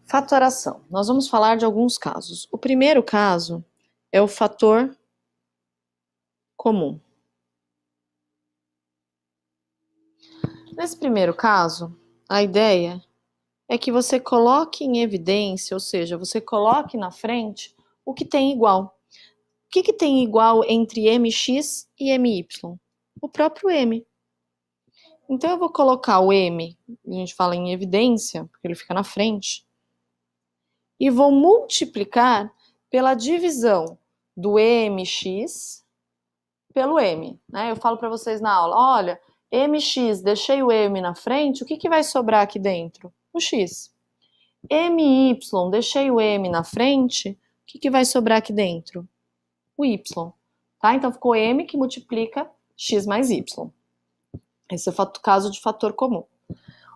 Fatoração. Nós vamos falar de alguns casos. O primeiro caso é o fator comum. Nesse primeiro caso, a ideia é que você coloque em evidência, ou seja, você coloque na frente o que tem igual. O que tem igual entre mx e my? O próprio m. Então eu vou colocar o m, a gente fala em evidência, porque ele fica na frente, e vou multiplicar pela divisão do mx pelo m. Né? Eu falo para vocês na aula, olha, mx, deixei o m na frente, o que vai sobrar aqui dentro? O x. My, deixei o m na frente, o que vai sobrar aqui dentro? O y. Tá? Então ficou m que multiplica x mais y. Esse é o caso de fator comum.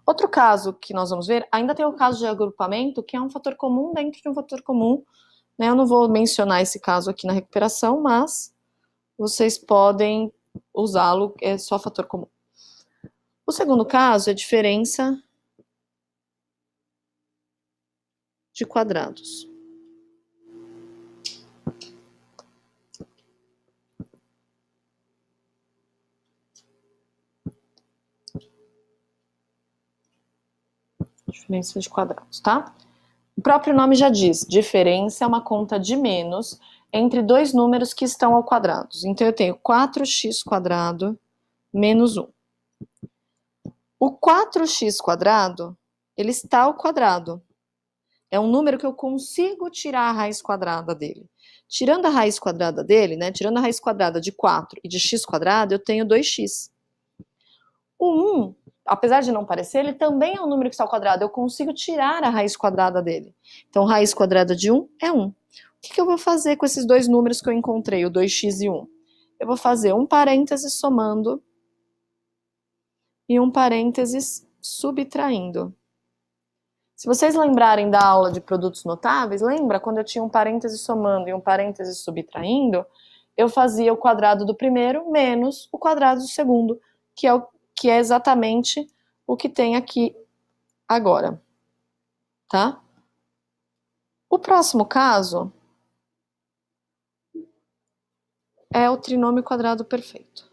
Outro caso que nós vamos ver, ainda tem o caso de agrupamento, que é um fator comum dentro de um fator comum. Né? Eu não vou mencionar esse caso aqui na recuperação, mas vocês podem usá-lo, é só fator comum. O segundo caso é diferença de quadrados. Diferença de quadrados, tá? O próprio nome já diz, diferença é uma conta de menos entre dois números que estão ao quadrado. Então eu tenho 4x² menos 1. O 4x², ele está ao quadrado. É um número que eu consigo tirar a raiz quadrada dele. Tirando a raiz quadrada dele, né, tirando a raiz quadrada de 4 e de x², eu tenho 2x. O 1, apesar de não parecer, ele também é um número que está ao quadrado. Eu consigo tirar a raiz quadrada dele. Então, raiz quadrada de 1 é 1. O que eu vou fazer com esses dois números que eu encontrei, o 2x e 1? Eu vou fazer um parênteses somando e um parênteses subtraindo. Se vocês lembrarem da aula de produtos notáveis, lembra quando eu tinha um parêntese somando e um parêntese subtraindo? Eu fazia o quadrado do primeiro menos o quadrado do segundo, que é exatamente o que tem aqui agora, tá? O próximo caso é o trinômio quadrado perfeito.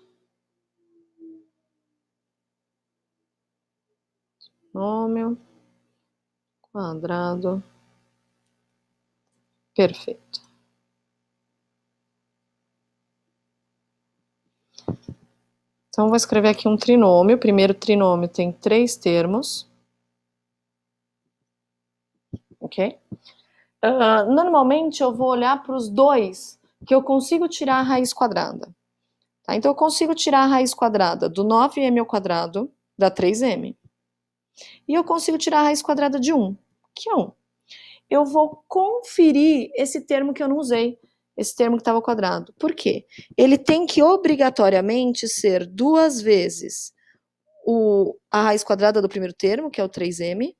Trinômio quadrado perfeito. Então, eu vou escrever aqui um trinômio. O primeiro trinômio tem 3 termos. Ok? Normalmente, eu vou olhar para os dois que eu consigo tirar a raiz quadrada. Tá? Então, eu consigo tirar a raiz quadrada do 9m², dá 3m. E eu consigo tirar a raiz quadrada de 1, que é 1. Eu vou conferir esse termo que eu não usei, esse termo que estava ao quadrado. Por quê? Ele tem que obrigatoriamente ser 2 vezes a raiz quadrada do primeiro termo, que é o 3m,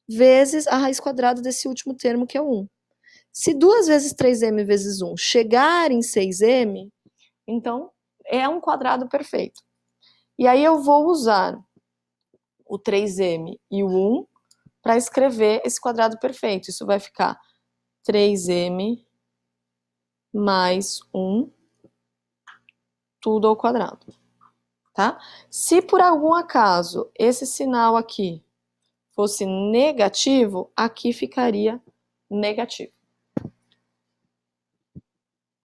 vezes a raiz quadrada desse último termo, que é o 1. Se 2 vezes 3m vezes 1 chegar em 6m, então é um quadrado perfeito. E aí eu vou usar o 3m e o 1 para escrever esse quadrado perfeito. Isso vai ficar 3m mais 1, tudo ao quadrado. Tá? Se por algum acaso esse sinal aqui fosse negativo, aqui ficaria negativo.